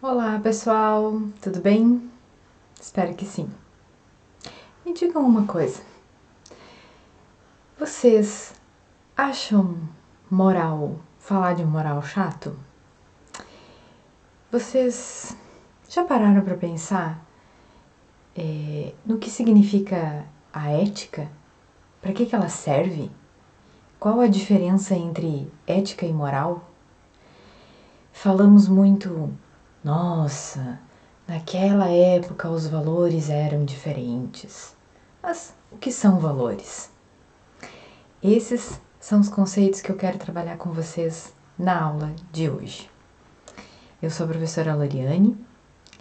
Olá pessoal, tudo bem? Espero que sim. Me digam uma coisa, vocês acham falar de moral chato? Vocês já pararam para pensar no que significa a ética? Para que ela serve? Qual a diferença entre ética e moral? Falamos muito, nossa, naquela época os valores eram diferentes. Mas o que são valores? Esses são os conceitos que eu quero trabalhar com vocês na aula de hoje. Eu sou a professora Loriane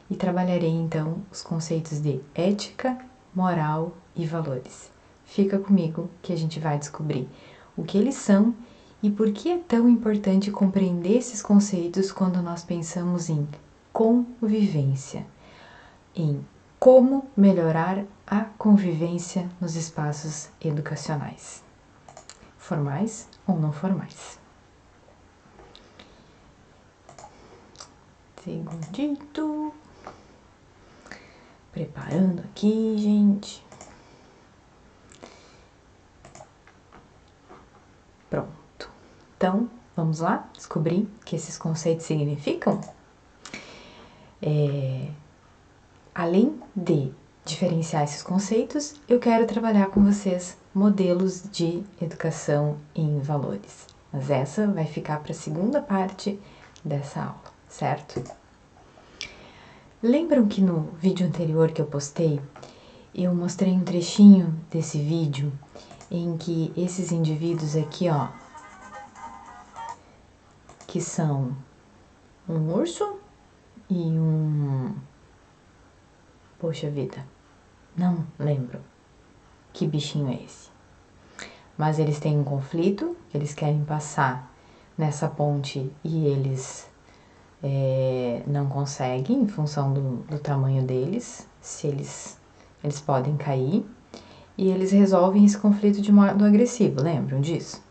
e trabalharei então os conceitos de ética, moral e valores. Fica comigo que a gente vai descobrir o que eles são e por que é tão importante compreender esses conceitos quando nós pensamos em convivência, em como melhorar a convivência nos espaços educacionais, formais ou não formais. Segundito. Preparando aqui, gente. Pronto. Então, vamos lá descobrir o que esses conceitos significam? Além de diferenciar esses conceitos, eu quero trabalhar com vocês modelos de educação em valores. Mas essa vai ficar para a segunda parte dessa aula, certo? Lembram que no vídeo anterior que eu postei, eu mostrei um trechinho desse vídeo em que esses indivíduos aqui, ó, que são um urso e Poxa vida, não lembro que bichinho é esse. Mas eles têm um conflito, eles querem passar nessa ponte e eles não conseguem em função do tamanho deles, se eles podem cair, e eles resolvem esse conflito de modo agressivo, lembram disso?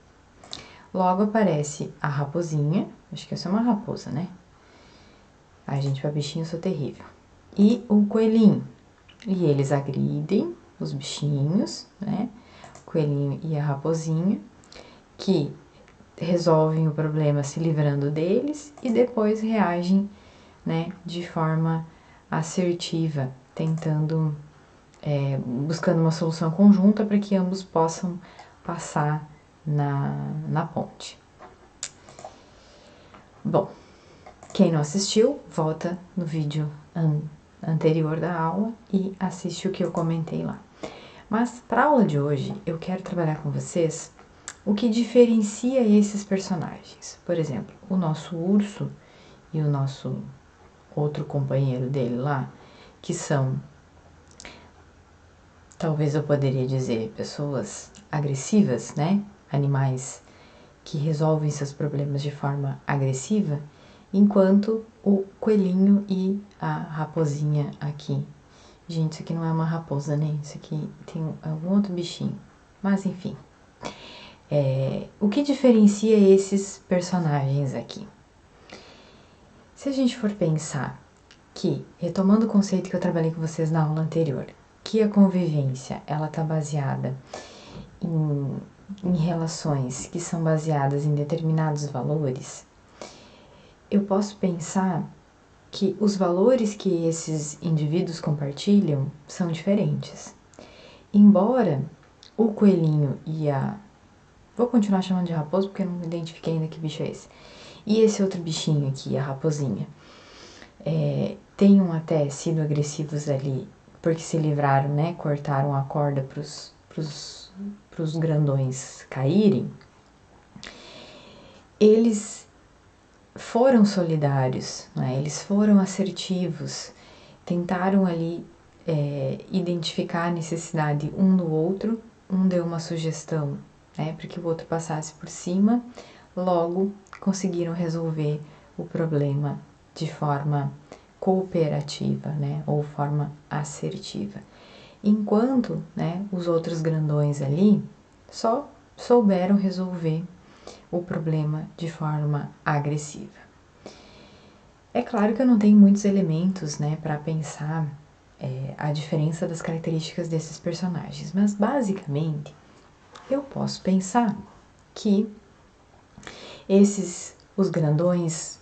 Logo aparece a raposinha, acho que essa é uma raposa, né? Ai, gente, pra bichinho eu sou terrível. E o coelhinho. E eles agridem os bichinhos, né? O coelhinho e a raposinha, que resolvem o problema se livrando deles e depois reagem, né, de forma assertiva, tentando, buscando uma solução conjunta para que ambos possam passar na ponte. Bom, quem não assistiu, volta no vídeo anterior da aula e assiste o que eu comentei lá. Mas para a aula de hoje, eu quero trabalhar com vocês o que diferencia esses personagens. Por exemplo, o nosso urso e o nosso outro companheiro dele lá, que são, talvez eu poderia dizer, pessoas agressivas, né? Animais que resolvem seus problemas de forma agressiva, enquanto o coelhinho e a raposinha aqui. Gente, isso aqui não é uma raposa, né? Isso aqui tem algum outro bichinho. Mas, enfim. O que diferencia esses personagens aqui? Se a gente for pensar que, retomando o conceito que eu trabalhei com vocês na aula anterior, que a convivência, ela tá baseada em relações que são baseadas em determinados valores, eu posso pensar que os valores que esses indivíduos compartilham são diferentes. Embora o coelhinho e vou continuar chamando de raposo porque eu não identifiquei ainda que bicho é esse. E esse outro bichinho aqui, a raposinha, tenham até sido agressivos ali porque se livraram, né? Cortaram a corda pros grandões caírem. Eles foram solidários, né? Eles foram assertivos, tentaram ali identificar a necessidade um do outro, um deu uma sugestão, né, para que o outro passasse por cima, logo conseguiram resolver o problema de forma cooperativa, né, ou forma assertiva. Enquanto, né, os outros grandões ali só souberam resolver o problema de forma agressiva. É claro que eu não tenho muitos elementos, né, para pensar a diferença das características desses personagens, mas basicamente eu posso pensar que os grandões,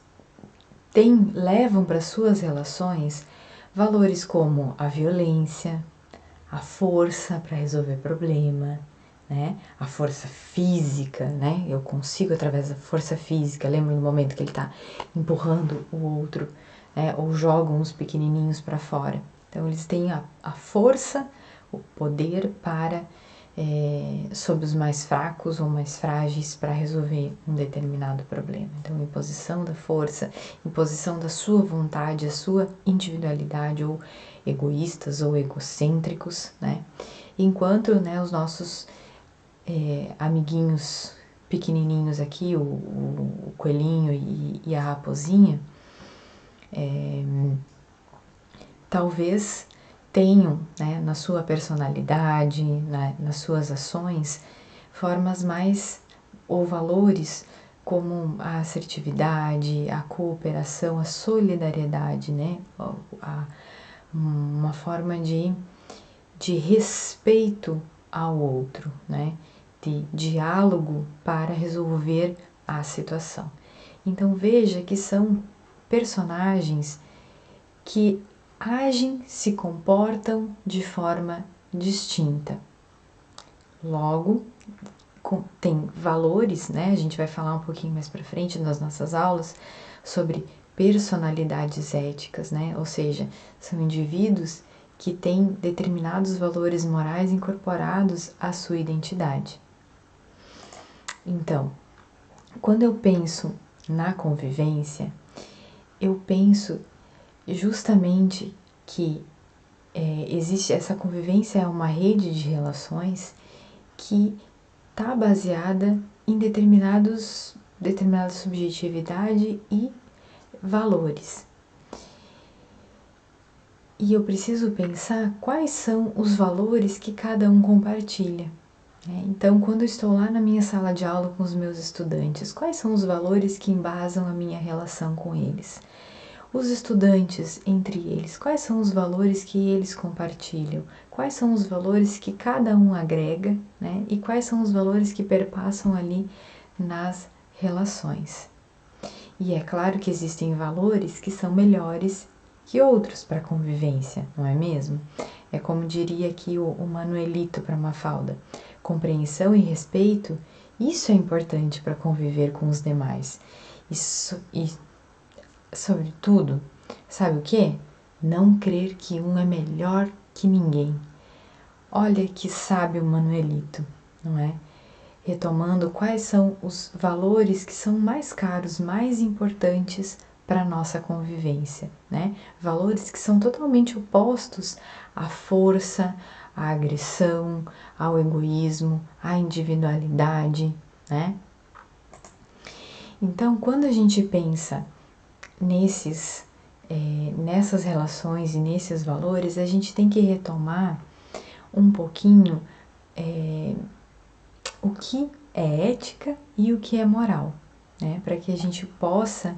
levam para suas relações valores como a violência, a força para resolver problema, né? A força física, né? Eu consigo através da força física, lembra no momento que ele está empurrando o outro, né? Ou jogam os pequenininhos para fora. Então eles têm a força, o poder para sobre os mais fracos ou mais frágeis para resolver um determinado problema. Então, imposição da força, imposição da sua vontade, a sua individualidade, ou egoístas ou egocêntricos, né? Enquanto, né, os nossos amiguinhos pequenininhos aqui, o coelhinho e a raposinha, talvez tenham, né, na sua personalidade, nas suas ações, formas mais ou valores como a assertividade, a cooperação, a solidariedade, né, uma forma de respeito ao outro, né, de diálogo para resolver a situação. Então veja que são personagens que agem, se comportam de forma distinta. Logo, tem valores, né? A gente vai falar um pouquinho mais para frente nas nossas aulas sobre personalidades éticas, né? Ou seja, são indivíduos que têm determinados valores morais incorporados à sua identidade. Então, quando eu penso na convivência, eu penso justamente que existe essa convivência, é uma rede de relações que está baseada em determinada subjetividade e valores. E eu preciso pensar quais são os valores que cada um compartilha. Então, quando eu estou lá na minha sala de aula com os meus estudantes, quais são os valores que embasam a minha relação com eles? Os estudantes, entre eles, quais são os valores que eles compartilham? Quais são os valores que cada um agrega, né? E quais são os valores que perpassam ali nas relações? E é claro que existem valores que são melhores que outros para a convivência, não é mesmo? É como diria aqui o Manuelito para Mafalda: compreensão e respeito, isso é importante para conviver com os demais. Sobretudo, sabe o que? Não crer que um é melhor que ninguém. Olha que sábio Manuelito, não é? Retomando quais são os valores que são mais caros, mais importantes para a nossa convivência, né? Valores que são totalmente opostos à força, à agressão, ao egoísmo, à individualidade, né? Então, quando a gente pensa nessas relações e nesses valores, a gente tem que retomar um pouquinho o que é ética e o que é moral, né? Para que a gente possa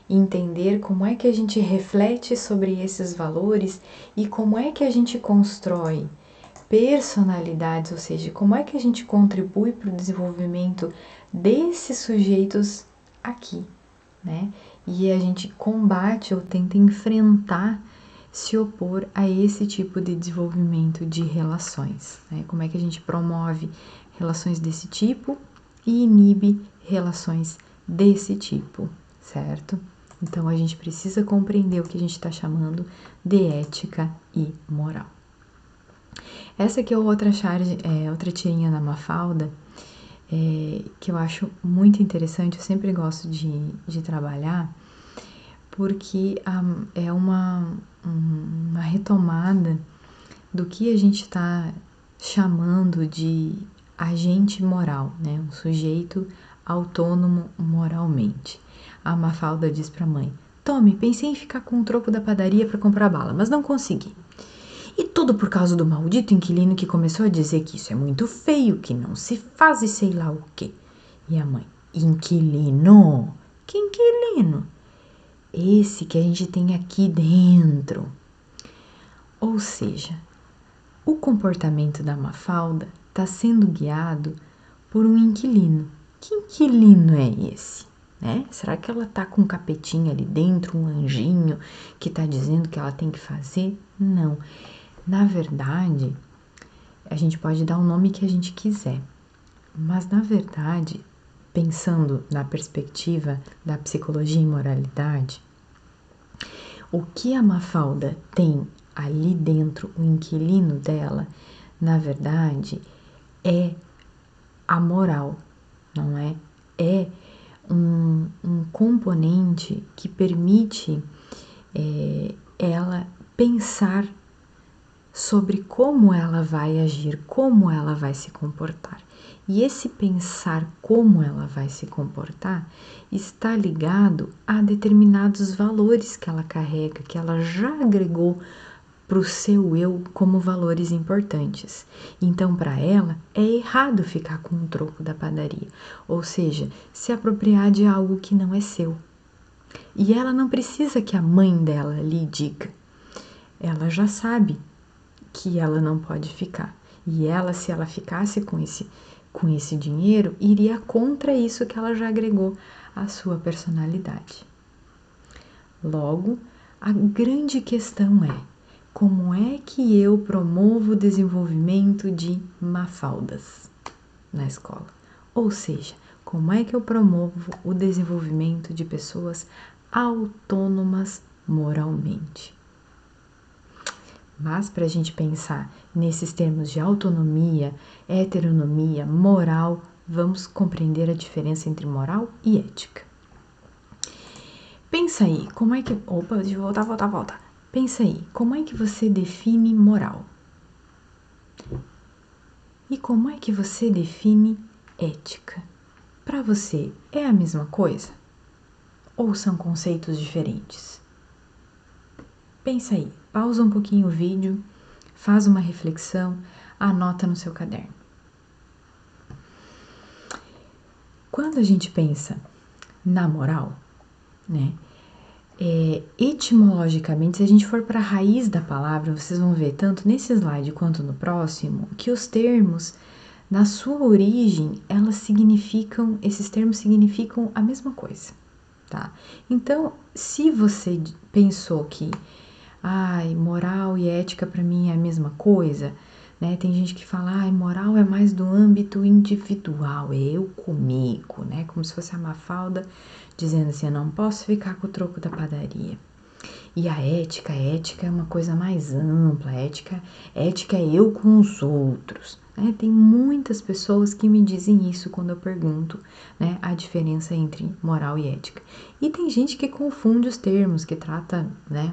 entender como é que a gente reflete sobre esses valores e como é que a gente constrói personalidades, ou seja, como é que a gente contribui para o desenvolvimento desses sujeitos aqui, né? E a gente combate ou tenta enfrentar, se opor a esse tipo de desenvolvimento de relações, né? Como é que a gente promove relações desse tipo e inibe relações desse tipo, certo? Então a gente precisa compreender o que a gente está chamando de ética e moral. Essa aqui é outra tirinha da Mafalda, que eu acho muito interessante, eu sempre gosto de trabalhar, porque é uma retomada do que a gente está chamando de agente moral, né? Um sujeito autônomo moralmente. A Mafalda diz para a mãe: Tome, pensei em ficar com o troco da padaria para comprar bala, mas não consegui. E tudo por causa do maldito inquilino que começou a dizer que isso é muito feio, que não se faz e sei lá o quê. E a mãe: Inquilino? Que inquilino? esse que a gente tem aqui dentro. Ou seja, o comportamento da Mafalda está sendo guiado por um inquilino. Que inquilino é esse? Né? Será que ela está com um capetinho ali dentro, um anjinho que está dizendo que ela tem que fazer? Não. Na verdade, a gente pode dar o nome que a gente quiser, mas na verdade, pensando na perspectiva da psicologia e moralidade, o que a Mafalda tem ali dentro, o inquilino dela, na verdade, é a moral, não é? É um componente que permite ela pensar sobre como ela vai agir, como ela vai se comportar. E esse pensar como ela vai se comportar está ligado a determinados valores que ela carrega, que ela já agregou para o seu eu como valores importantes. Então, para ela, é errado ficar com o troco da padaria, ou seja, se apropriar de algo que não é seu. E ela não precisa que a mãe dela lhe diga. Ela já sabe que ela não pode ficar. E ela, se ela ficasse com esse dinheiro, iria contra isso que ela já agregou à sua personalidade. Logo, a grande questão é: como é que eu promovo o desenvolvimento de Mafaldas na escola? Ou seja, como é que eu promovo o desenvolvimento de pessoas autônomas moralmente? Mas para a gente pensar nesses termos de autonomia, heteronomia, moral, vamos compreender a diferença entre moral e ética. Pensa aí, como é que... Opa, deixa eu voltar. Pensa aí, como é que você define moral? E como é que você define ética? Para você, é a mesma coisa? Ou são conceitos diferentes? Pensa aí, pausa um pouquinho o vídeo, faz uma reflexão, anota no seu caderno. Quando a gente pensa na moral, né, etimologicamente, se a gente for para a raiz da palavra, vocês vão ver tanto nesse slide quanto no próximo, que os termos, na sua origem, esses termos significam a mesma coisa, tá? Então, se você pensou que moral e ética para mim é a mesma coisa, né? Tem gente que fala, moral é mais do âmbito individual, é eu comigo, né? Como se fosse a Mafalda dizendo assim, eu não posso ficar com o troco da padaria. E a ética é uma coisa mais ampla, ética é eu com os outros, né? Tem muitas pessoas que me dizem isso quando eu pergunto, né, a diferença entre moral e ética. E tem gente que confunde os termos, que trata, né,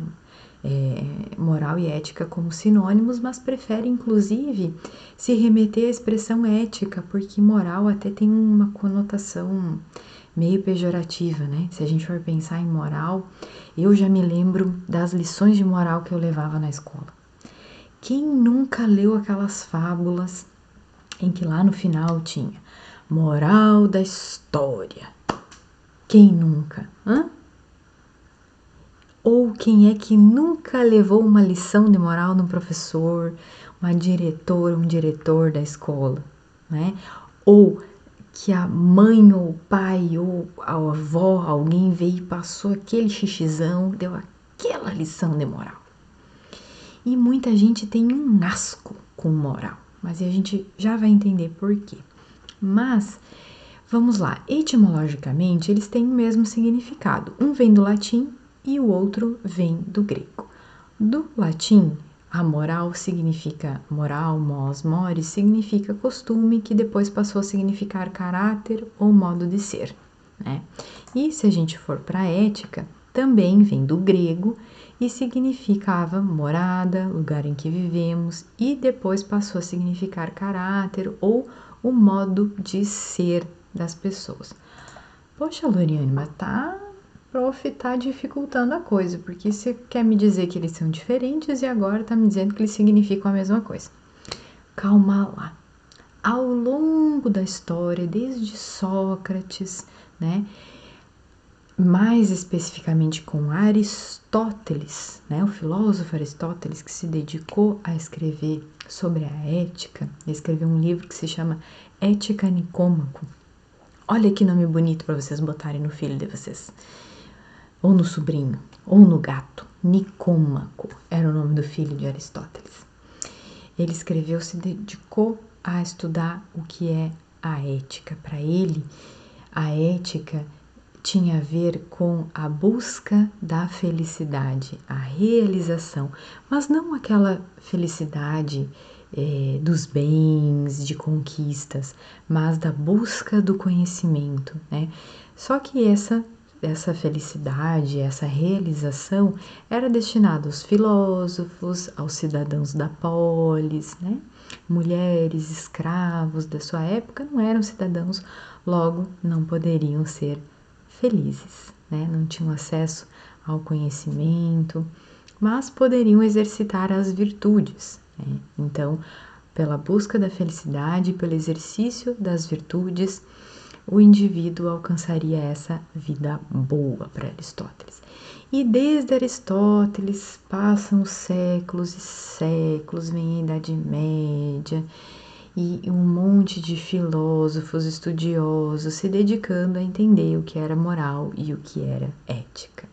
moral e ética como sinônimos, mas prefere inclusive se remeter à expressão ética, porque moral até tem uma conotação meio pejorativa, né? Se a gente for pensar em moral, eu já me lembro das lições de moral que eu levava na escola. Quem nunca leu aquelas fábulas em que lá no final tinha moral da história? Quem nunca? Ou quem é que nunca levou uma lição de moral no professor, uma diretora, um diretor da escola, né? Ou que a mãe ou o pai ou a avó, alguém veio e passou aquele xixizão, deu aquela lição de moral. E muita gente tem um asco com moral, mas a gente já vai entender por quê. Mas, vamos lá, etimologicamente eles têm o mesmo significado. Um vem do latim e o outro vem do grego. Do latim, a moral significa moral, mos, mores, significa costume, que depois passou a significar caráter ou modo de ser, né? E se a gente for para a ética, também vem do grego e significava morada, lugar em que vivemos, e depois passou a significar caráter ou o modo de ser das pessoas. Poxa, Loriane, mas prof, tá dificultando a coisa, porque você quer me dizer que eles são diferentes e agora tá me dizendo que eles significam a mesma coisa. Calma lá. Ao longo da história, desde Sócrates, né, mais especificamente com Aristóteles, né, o filósofo Aristóteles, que se dedicou a escrever sobre a ética, escreveu um livro que se chama Ética Nicômaco. Olha que nome bonito para vocês botarem no filho de vocês, ou no sobrinho, ou no gato. Nicômaco era o nome do filho de Aristóteles. Ele escreveu, se dedicou a estudar o que é a ética. Para ele, a ética tinha a ver com a busca da felicidade, a realização, mas não aquela felicidade dos bens, de conquistas, mas da busca do conhecimento, né? Só que essa felicidade, essa realização era destinada aos filósofos, aos cidadãos da polis, né? Mulheres, escravos da sua época não eram cidadãos, logo não poderiam ser felizes, né? Não tinham acesso ao conhecimento, mas poderiam exercitar as virtudes, né? Então, pela busca da felicidade, pelo exercício das virtudes, o indivíduo alcançaria essa vida boa para Aristóteles. E desde Aristóteles passam os séculos e séculos, vem a Idade Média e um monte de filósofos, estudiosos se dedicando a entender o que era moral e o que era ética.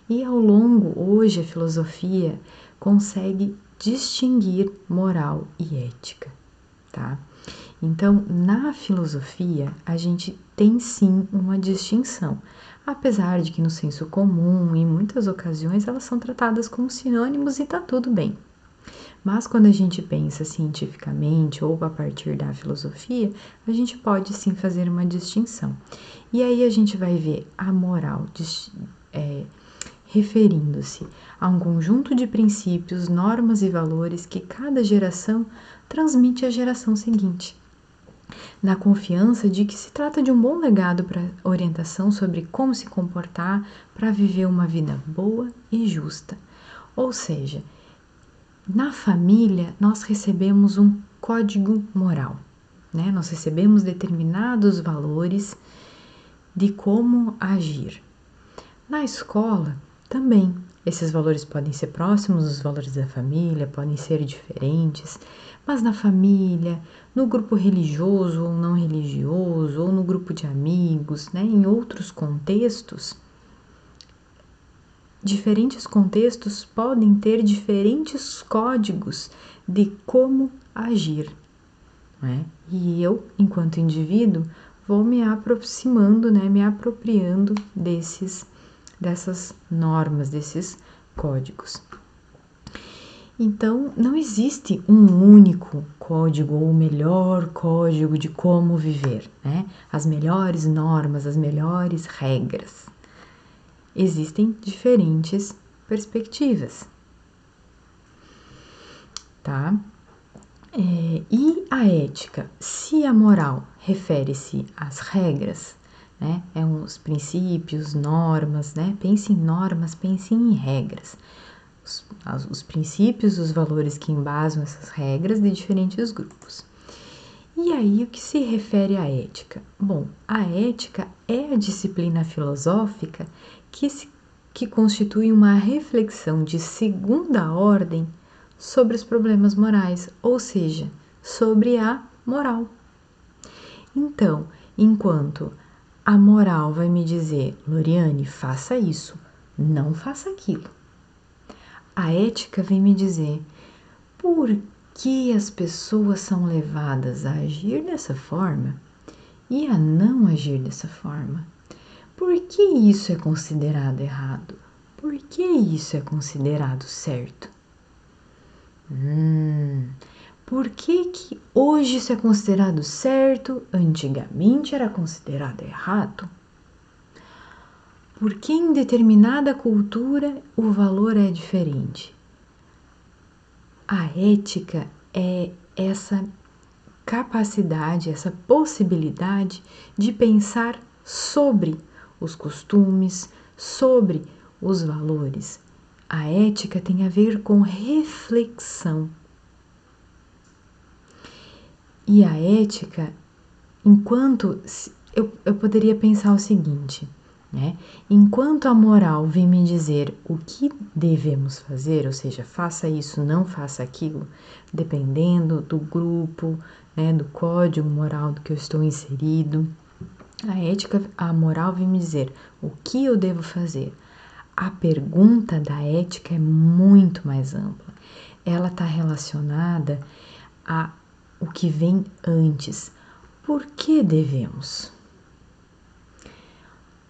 E ao longo, hoje, a filosofia consegue distinguir moral e ética, tá? Então, na filosofia, a gente tem sim uma distinção, apesar de que no senso comum, em muitas ocasiões, elas são tratadas como sinônimos e tá tudo bem. Mas quando a gente pensa cientificamente ou a partir da filosofia, a gente pode sim fazer uma distinção. E aí a gente vai ver a moral referindo-se a um conjunto de princípios, normas e valores que cada geração transmite à geração seguinte, na confiança de que se trata de um bom legado para orientação sobre como se comportar para viver uma vida boa e justa. Ou seja, na família nós recebemos um código moral, né? Nós recebemos determinados valores de como agir. Na escola também, esses valores podem ser próximos dos valores da família, podem ser diferentes, mas na família, no grupo religioso ou não religioso, ou no grupo de amigos, né, em outros contextos, diferentes contextos podem ter diferentes códigos de como agir, né? E eu, enquanto indivíduo, vou me aproximando, né, me apropriando dessas normas, desses códigos. Então, não existe um único código ou o melhor código de como viver, né? As melhores normas, as melhores regras. Existem diferentes perspectivas, tá? E a ética? Se a moral refere-se às regras, né? Os princípios, normas, né? Pense em normas, pense em regras. Os princípios, os valores que embasam essas regras de diferentes grupos. E aí, o que se refere à ética? Bom, a ética é a disciplina filosófica que constitui uma reflexão de segunda ordem sobre os problemas morais, ou seja, sobre a moral. Então, enquanto a moral vai me dizer, Loriane, faça isso, não faça aquilo. A ética vem me dizer por que as pessoas são levadas a agir dessa forma e a não agir dessa forma. Por que isso é considerado errado? Por que isso é considerado certo? Por que hoje isso é considerado certo, antigamente era considerado errado? Porque em determinada cultura o valor é diferente. A ética é essa capacidade, essa possibilidade de pensar sobre os costumes, sobre os valores. A ética tem a ver com reflexão. E a ética, enquanto eu poderia pensar o seguinte, né? Enquanto a moral vem me dizer o que devemos fazer, ou seja, faça isso, não faça aquilo, dependendo do grupo, né, do código moral do que eu estou inserido, a moral vem me dizer o que eu devo fazer. A pergunta da ética é muito mais ampla. Ela está relacionada a o que vem antes. Por que devemos?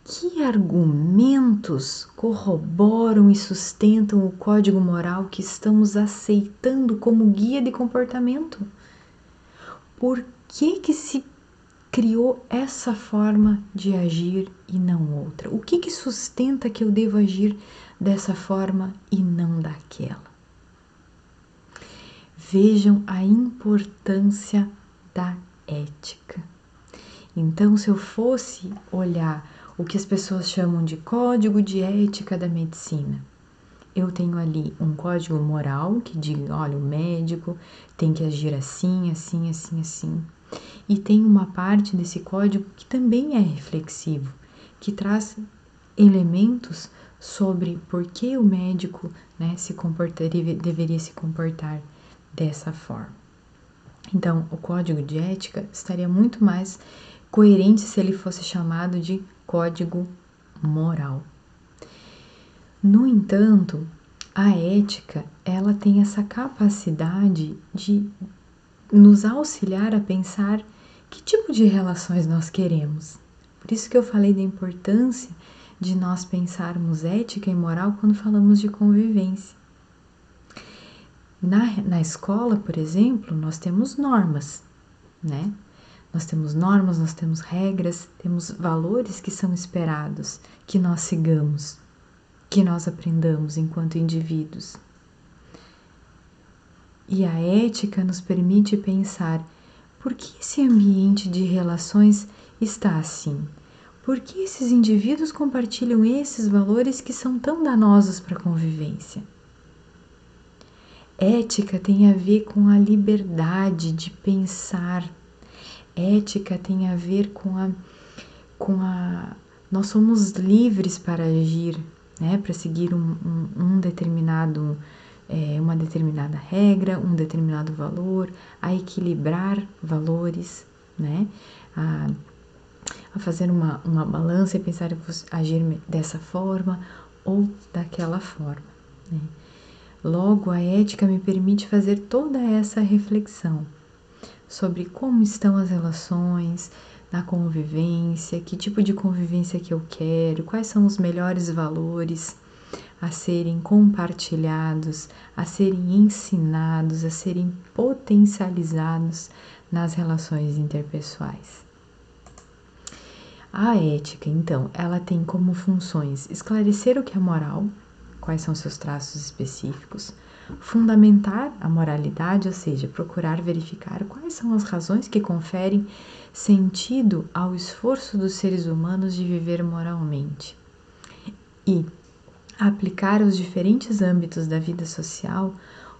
Que argumentos corroboram e sustentam o código moral que estamos aceitando como guia de comportamento? Por que se criou essa forma de agir e não outra? O que sustenta que eu devo agir dessa forma e não daquela? Vejam a importância da ética. Então, se eu fosse olhar o que as pessoas chamam de código de ética da medicina, eu tenho ali um código moral que diz, olha, o médico tem que agir assim, assim, assim, assim. E tem uma parte desse código que também é reflexivo, que traz elementos sobre por que o médico, né, deveria se comportar dessa forma. Então, o código de ética estaria muito mais coerente se ele fosse chamado de código moral. No entanto, a ética, ela tem essa capacidade de nos auxiliar a pensar que tipo de relações nós queremos. Por isso que eu falei da importância de nós pensarmos ética e moral quando falamos de convivência. Na escola, por exemplo, nós temos normas, né? Nós temos normas, nós temos regras, temos valores que são esperados que nós sigamos, que nós aprendamos enquanto indivíduos. E a ética nos permite pensar por que esse ambiente de relações está assim? Por que esses indivíduos compartilham esses valores que são tão danosos para a convivência? Ética tem a ver com a liberdade de pensar. Ética tem a ver com a nós somos livres para agir, né? Para seguir uma determinada regra, um determinado valor, a equilibrar valores, né? A fazer uma balança e pensar em agir dessa forma ou daquela forma, né? Logo, a ética me permite fazer toda essa reflexão sobre como estão as relações na convivência, que tipo de convivência que eu quero, quais são os melhores valores a serem compartilhados, a serem ensinados, a serem potencializados nas relações interpessoais. A ética, então, ela tem como funções esclarecer o que é moral, quais são seus traços específicos, fundamentar a moralidade, ou seja, procurar verificar quais são as razões que conferem sentido ao esforço dos seres humanos de viver moralmente, e aplicar aos diferentes âmbitos da vida social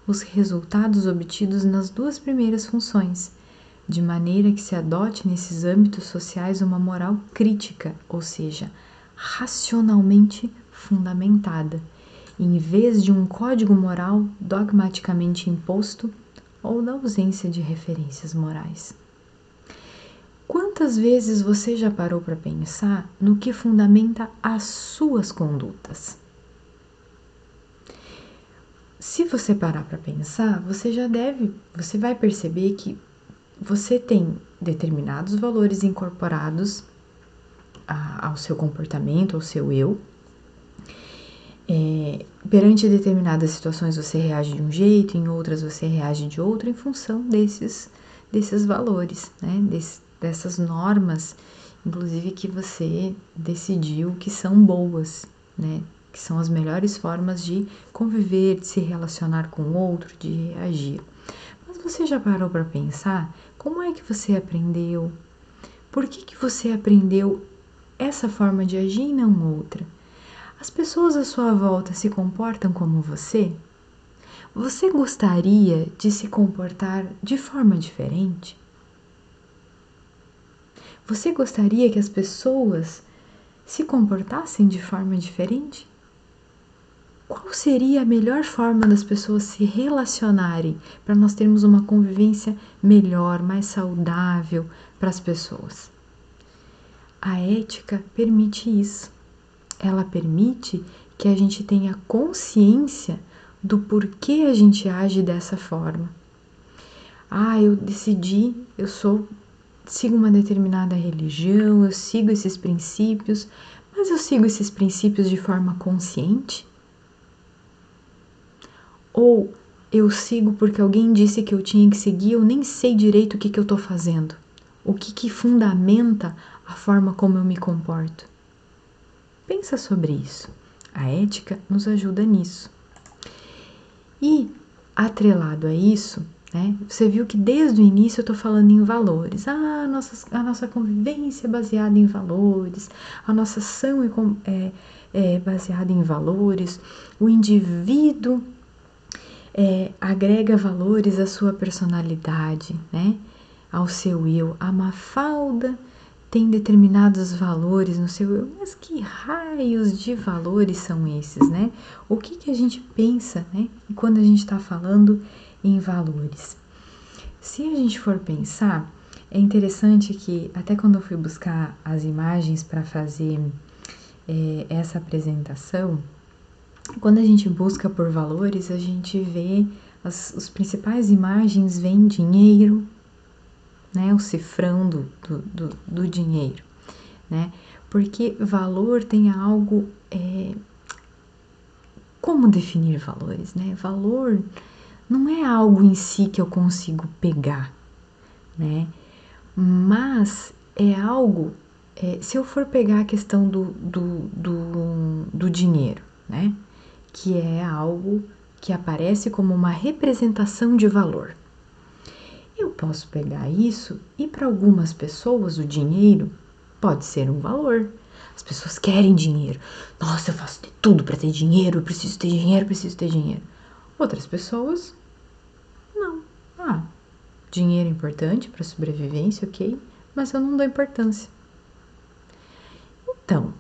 os resultados obtidos nas duas primeiras funções, de maneira que se adote nesses âmbitos sociais uma moral crítica, ou seja, racionalmente fundamentada, em vez de um código moral dogmaticamente imposto ou da ausência de referências morais. Quantas vezes você já parou para pensar no que fundamenta as suas condutas? Se você parar para pensar, você vai perceber que você tem determinados valores incorporados ao seu comportamento, ao seu eu. Perante determinadas situações você reage de um jeito, em outras você reage de outro, em função desses valores, né? Dessas normas, inclusive que você decidiu que são boas, né? Que são as melhores formas de conviver, de se relacionar com o outro, de reagir. Mas você já parou para pensar como é que você aprendeu? Por que você aprendeu essa forma de agir e não outra? As pessoas à sua volta se comportam como você? Você gostaria de se comportar de forma diferente? Você gostaria que as pessoas se comportassem de forma diferente? Qual seria a melhor forma das pessoas se relacionarem para nós termos uma convivência melhor, mais saudável para as pessoas? A ética permite isso. Ela permite que a gente tenha consciência do porquê a gente age dessa forma. Eu decidi, sigo uma determinada religião, eu sigo esses princípios, mas eu sigo esses princípios de forma consciente? Ou eu sigo porque alguém disse que eu tinha que seguir, eu nem sei direito o que eu estou fazendo. O que fundamenta a forma como eu me comporto? Pensa sobre isso. A ética nos ajuda nisso. E, atrelado a isso, né, você viu que desde o início eu estou falando em valores. A nossa convivência é baseada em valores, a nossa ação é baseada em valores, o indivíduo agrega valores à sua personalidade, né? Ao seu eu. A Mafalda tem determinados valores no seu eu, mas que raios de valores são esses, né? O que a gente pensa, né, quando a gente está falando em valores? Se a gente for pensar, é interessante que até quando eu fui buscar as imagens para fazer essa apresentação, quando a gente busca por valores, a gente vê as principais imagens vêm dinheiro, né, o cifrão do dinheiro, né, porque valor tem algo, como definir valores, né, valor não é algo em si que eu consigo pegar, né, mas é algo, se eu for pegar a questão do dinheiro, né, que é algo que aparece como uma representação de valor. Eu posso pegar isso e para algumas pessoas o dinheiro pode ser um valor. As pessoas querem dinheiro. Nossa, eu faço de tudo para ter dinheiro, eu preciso ter dinheiro, preciso ter dinheiro. Outras pessoas, não. Dinheiro é importante para sobrevivência, ok, mas eu não dou importância. Então,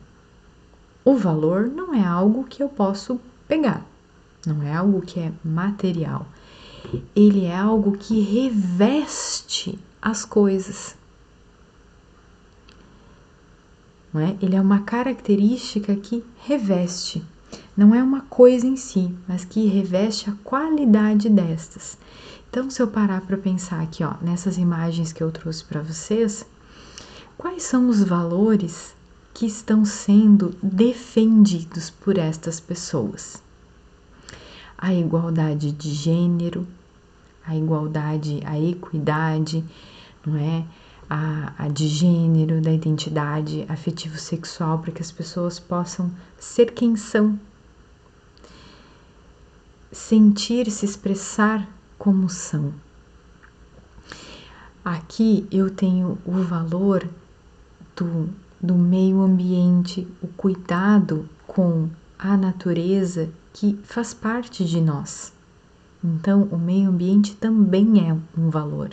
o valor não é algo que eu posso pegar, não é algo que é material. Ele é algo que reveste as coisas. Não é? Ele é uma característica que reveste. Não é uma coisa em si, mas que reveste a qualidade destas. Então, se eu parar para pensar aqui, ó, nessas imagens que eu trouxe para vocês, quais são os valores que estão sendo defendidos por estas pessoas? A igualdade de gênero, a igualdade, a equidade, não é? A de gênero, da identidade afetivo-sexual, para que as pessoas possam ser quem são, sentir-se, expressar como são. Aqui eu tenho o valor do meio ambiente, o cuidado com a natureza que faz parte de nós. Então, o meio ambiente também é um valor,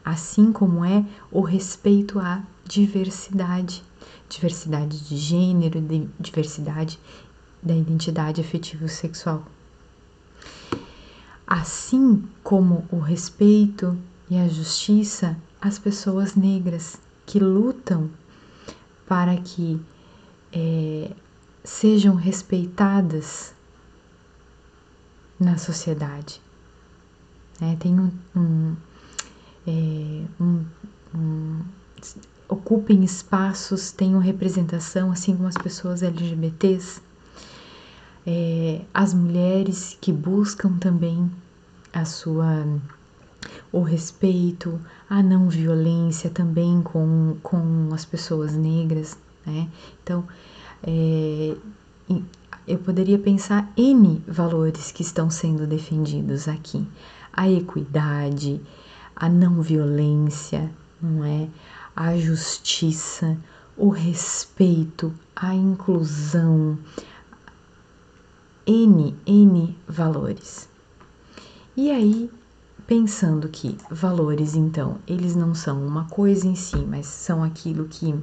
assim como é o respeito à diversidade, diversidade de gênero, diversidade da identidade afetivo-sexual. Assim como o respeito e a justiça às pessoas negras que lutam para que sejam respeitadas na sociedade. Tem ocupem espaços, tenham representação, assim como as pessoas LGBTs, as mulheres que buscam também o respeito, a não violência também com as pessoas negras, né? Então, eu poderia pensar N valores que estão sendo defendidos aqui. A equidade, a não violência, não é? A justiça, o respeito, a inclusão, N valores. E aí, pensando que valores, então, eles não são uma coisa em si, mas são aquilo que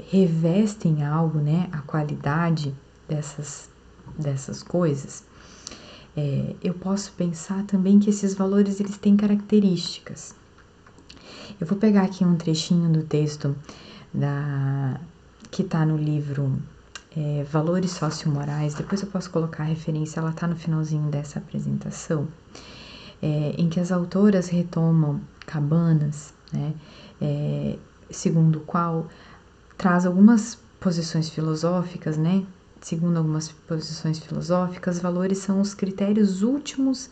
revestem algo, né? A qualidade dessas coisas. Eu posso pensar também que esses valores, eles têm características. Eu vou pegar aqui um trechinho do texto que está no livro Valores Sociomorais, depois eu posso colocar a referência, ela está no finalzinho dessa apresentação, em que as autoras retomam Cabanas, né, segundo o qual traz algumas posições filosóficas, né? Segundo algumas posições filosóficas, valores são os critérios últimos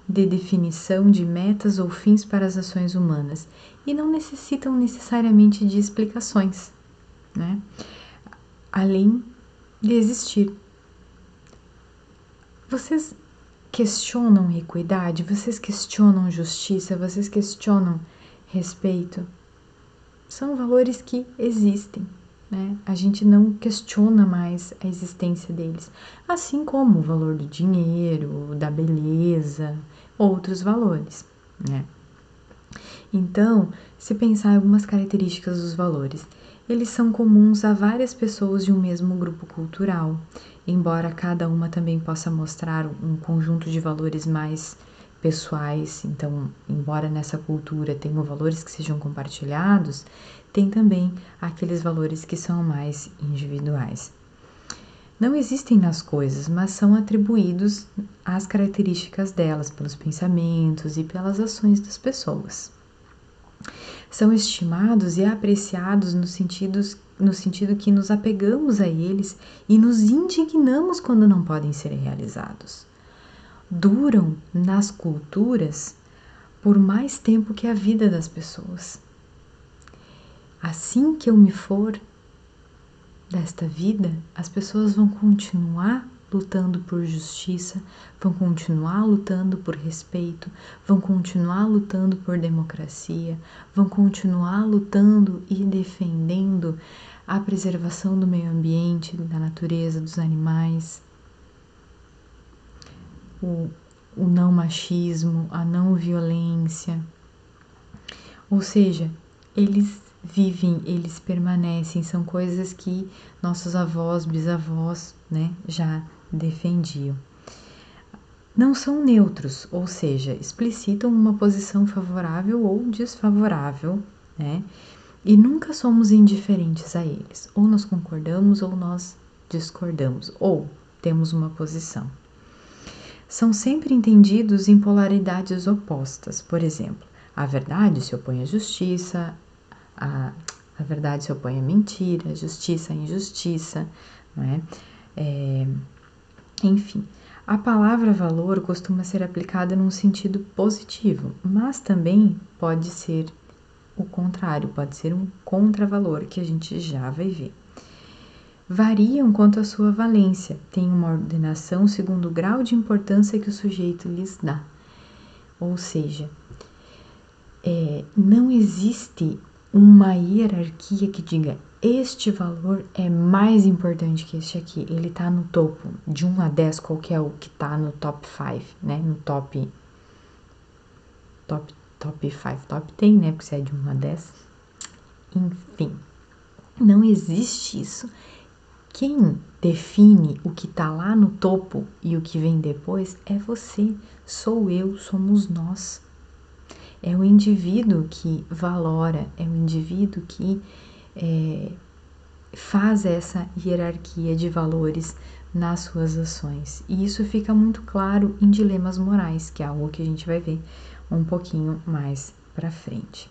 de definição de metas ou fins para as ações humanas e não necessitam necessariamente de explicações, né? Além de existir. Vocês questionam equidade? Vocês questionam justiça? Vocês questionam respeito? São valores que existem, né? A gente não questiona mais a existência deles, assim como o valor do dinheiro, da beleza, outros valores, né? Então, se pensar em algumas características dos valores, eles são comuns a várias pessoas de um mesmo grupo cultural, embora cada uma também possa mostrar um conjunto de valores mais pessoais. Então, embora nessa cultura tenham valores que sejam compartilhados, tem também aqueles valores que são mais individuais. Não existem nas coisas, mas são atribuídos às características delas, pelos pensamentos e pelas ações das pessoas. São estimados e apreciados no sentido que nos apegamos a eles e nos indignamos quando não podem ser realizados. Duram nas culturas por mais tempo que a vida das pessoas. Assim que eu me for desta vida, as pessoas vão continuar lutando por justiça, vão continuar lutando por respeito, vão continuar lutando por democracia, vão continuar lutando e defendendo a preservação do meio ambiente, da natureza, dos animais, o não machismo, a não violência. Ou seja, eles vivem, eles permanecem, são coisas que nossos avós, bisavós, né, já defendiam. Não são neutros, ou seja, explicitam uma posição favorável ou desfavorável, né, e nunca somos indiferentes a eles. Ou nós concordamos ou nós discordamos, ou temos uma posição. São sempre entendidos em polaridades opostas, por exemplo, a verdade se opõe à justiça, a verdade se opõe à mentira, a justiça à injustiça, não é? Enfim, a palavra valor costuma ser aplicada num sentido positivo, mas também pode ser o contrário, pode ser um contravalor, que a gente já vai ver. Variam quanto à sua valência, têm uma ordenação segundo o grau de importância que o sujeito lhes dá. Ou seja, não existe uma hierarquia que diga este valor é mais importante que este aqui, ele tá no topo, de 1 a 10, qual que é o que tá no top 5, né, no top 5, top 10, né, porque se é de 1 a 10, enfim, não existe isso. Quem define o que tá lá no topo e o que vem depois é você, sou eu, somos nós. É o indivíduo que valora, é o indivíduo que faz essa hierarquia de valores nas suas ações. E isso fica muito claro em dilemas morais, que é algo que a gente vai ver um pouquinho mais pra frente.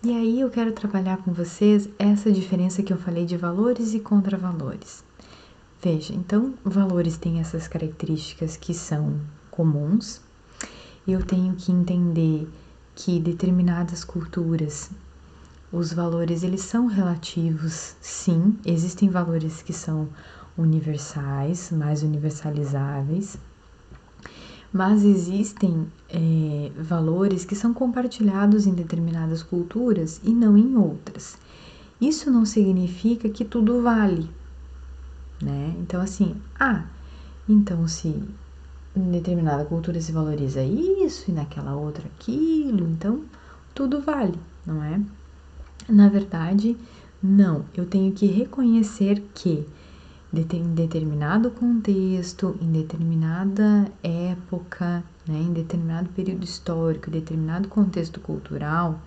E aí eu quero trabalhar com vocês essa diferença que eu falei de valores e contravalores. Veja, então, valores têm essas características que são comuns. Eu tenho que entender que determinadas culturas, os valores, eles são relativos, sim. Existem valores que são universais, mais universalizáveis, mas existem valores que são compartilhados em determinadas culturas e não em outras. Isso não significa que tudo vale, né? Então, assim, então se em determinada cultura se valoriza isso e naquela outra aquilo, então tudo vale, não é? Na verdade, não. Eu tenho que reconhecer que em determinado contexto, em determinada época, né, em determinado período histórico, em determinado contexto cultural,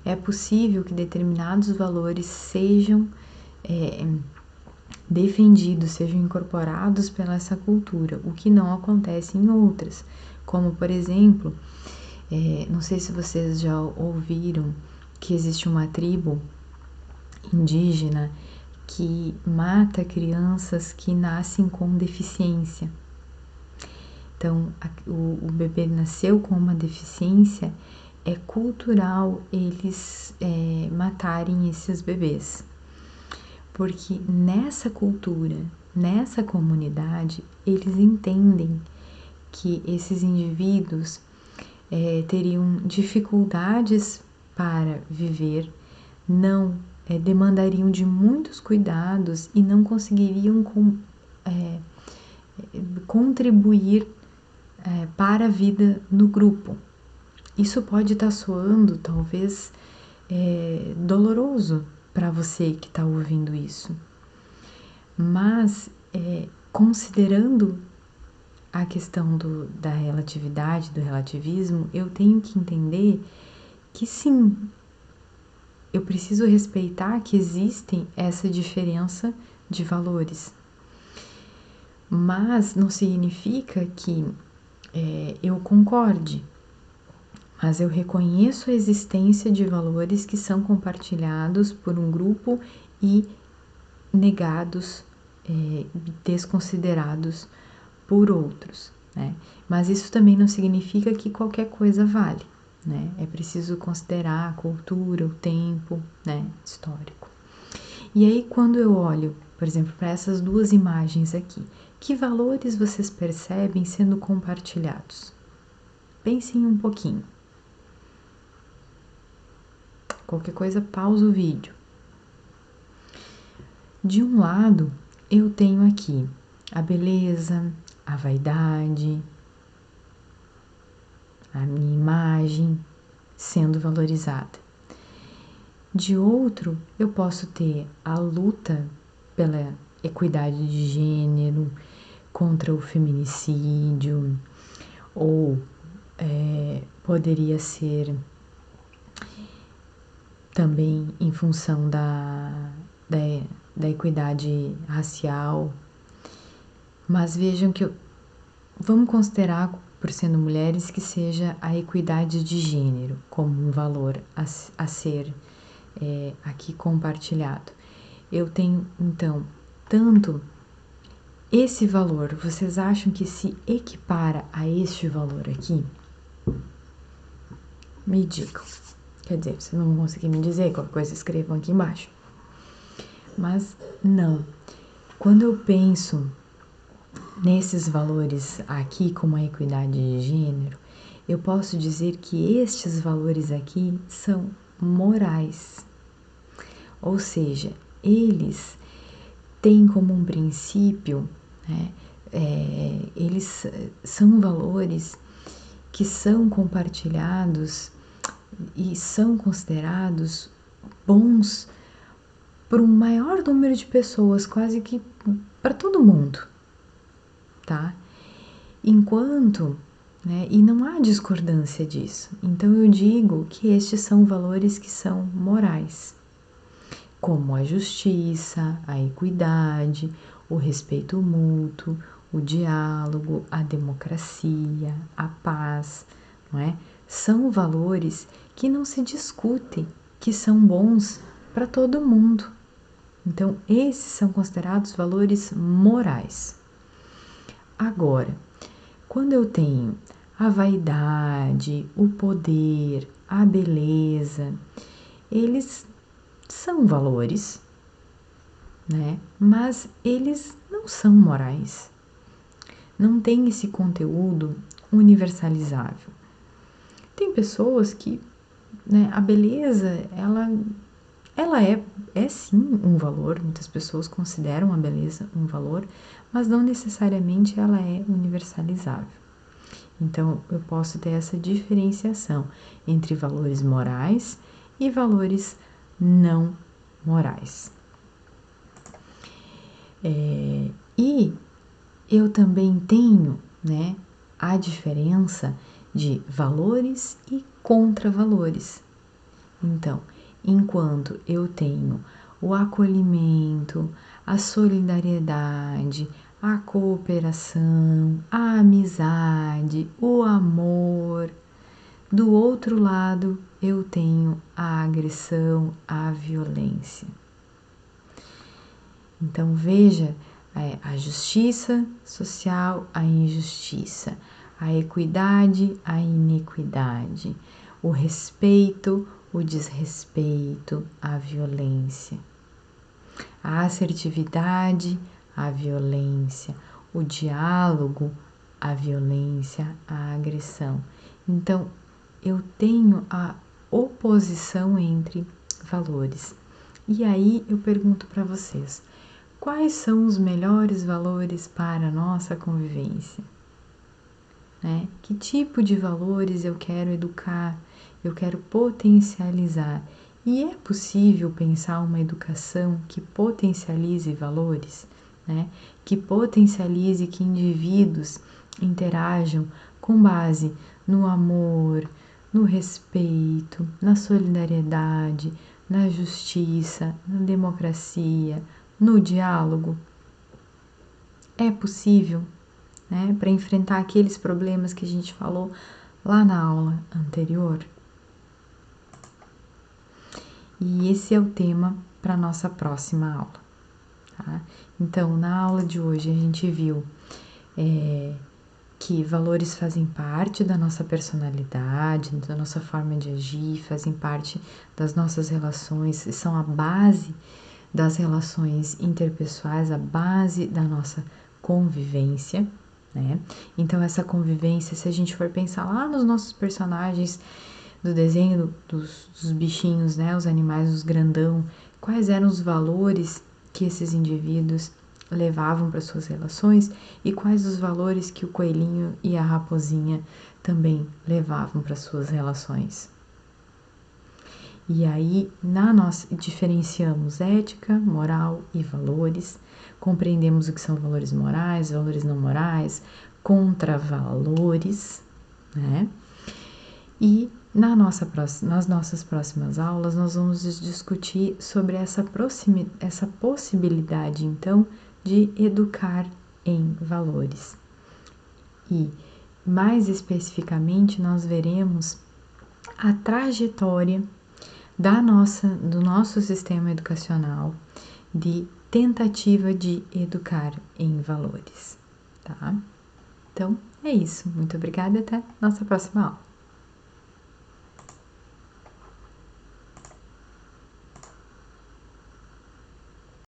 é possível que determinados valores sejam defendidos, sejam incorporados pela essa cultura, o que não acontece em outras. Como, por exemplo, não sei se vocês já ouviram que existe uma tribo indígena que mata crianças que nascem com deficiência. Então, o bebê nasceu com uma deficiência, é cultural eles matarem esses bebês. Porque nessa cultura, nessa comunidade, eles entendem que esses indivíduos teriam dificuldades para viver, não demandariam de muitos cuidados e não conseguiriam contribuir para a vida no grupo. Isso pode estar soando talvez doloroso para você que está ouvindo isso, mas considerando a questão da relatividade, do relativismo, eu tenho que entender que sim, eu preciso respeitar que existem essa diferença de valores, mas não significa que eu concorde, mas eu reconheço a existência de valores que são compartilhados por um grupo e negados, desconsiderados por outros, né? Mas isso também não significa que qualquer coisa vale, né? É preciso considerar a cultura, o tempo, né, histórico. E aí, quando eu olho, por exemplo, para essas duas imagens aqui, que valores vocês percebem sendo compartilhados? Pensem um pouquinho. Qualquer coisa, pausa o vídeo. De um lado, eu tenho aqui a beleza, a vaidade, a minha imagem sendo valorizada. De outro, eu posso ter a luta pela equidade de gênero, contra o feminicídio, ou poderia ser também em função da equidade racial. Mas vejam que vamos considerar, por sendo mulheres, que seja a equidade de gênero como um valor a ser aqui compartilhado. Eu tenho, então, tanto esse valor, vocês acham que se equipara a este valor aqui? Me digam. Quer dizer, se não conseguir me dizer, qualquer coisa escrevam aqui embaixo. Mas não. Quando eu penso nesses valores aqui, como a equidade de gênero, eu posso dizer que estes valores aqui são morais. Ou seja, eles têm como um princípio, né, eles são valores que são compartilhados e são considerados bons por um maior número de pessoas, quase que para todo mundo, tá? Enquanto, né, e não há discordância disso, então eu digo que estes são valores que são morais, como a justiça, a equidade, o respeito mútuo, o diálogo, a democracia, a paz, não é? São valores que não se discutem, que são bons para todo mundo. Então, esses são considerados valores morais. Agora, quando eu tenho a vaidade, o poder, a beleza, eles são valores, né? Mas eles não são morais. Não tem esse conteúdo universalizável. Tem pessoas que, né, a beleza, ela ela é sim um valor, muitas pessoas consideram a beleza um valor, mas não necessariamente ela é universalizável. Então, eu posso ter essa diferenciação entre valores morais e valores não morais. E eu também tenho, né, a diferença de valores e contravalores. Então, enquanto eu tenho o acolhimento, a solidariedade, a cooperação, a amizade, o amor, do outro lado eu tenho a agressão, a violência. Então veja a justiça social, a injustiça, a equidade, a inequidade, o respeito, o desrespeito, a violência, a assertividade, a violência, o diálogo, a violência, a agressão. Então, eu tenho a oposição entre valores. E aí eu pergunto para vocês, quais são os melhores valores para a nossa convivência? Né? Que tipo de valores eu quero educar, eu quero potencializar? E é possível pensar uma educação que potencialize valores, né? Que potencialize que indivíduos interajam com base no amor, no respeito, na solidariedade, na justiça, na democracia, no diálogo? É possível, né, para enfrentar aqueles problemas que a gente falou lá na aula anterior? E esse é o tema para a nossa próxima aula. Tá? Então, na aula de hoje a gente viu que valores fazem parte da nossa personalidade, da nossa forma de agir, fazem parte das nossas relações, são a base das relações interpessoais, a base da nossa convivência, né? Então, essa convivência, se a gente for pensar lá nos nossos personagens do desenho dos bichinhos, né? Os animais, os grandão, quais eram os valores que esses indivíduos levavam para suas relações e quais os valores que o coelhinho e a raposinha também levavam para suas relações. E aí, diferenciamos ética, moral e valores, compreendemos o que são valores morais, valores não morais, contravalores, né? E nas nossas próximas aulas, nós vamos discutir sobre essa possibilidade, então, de educar em valores. E, mais especificamente, nós veremos a trajetória do nosso sistema educacional de tentativa de educar em valores, tá? Então, é isso. Muito obrigada e até nossa próxima aula.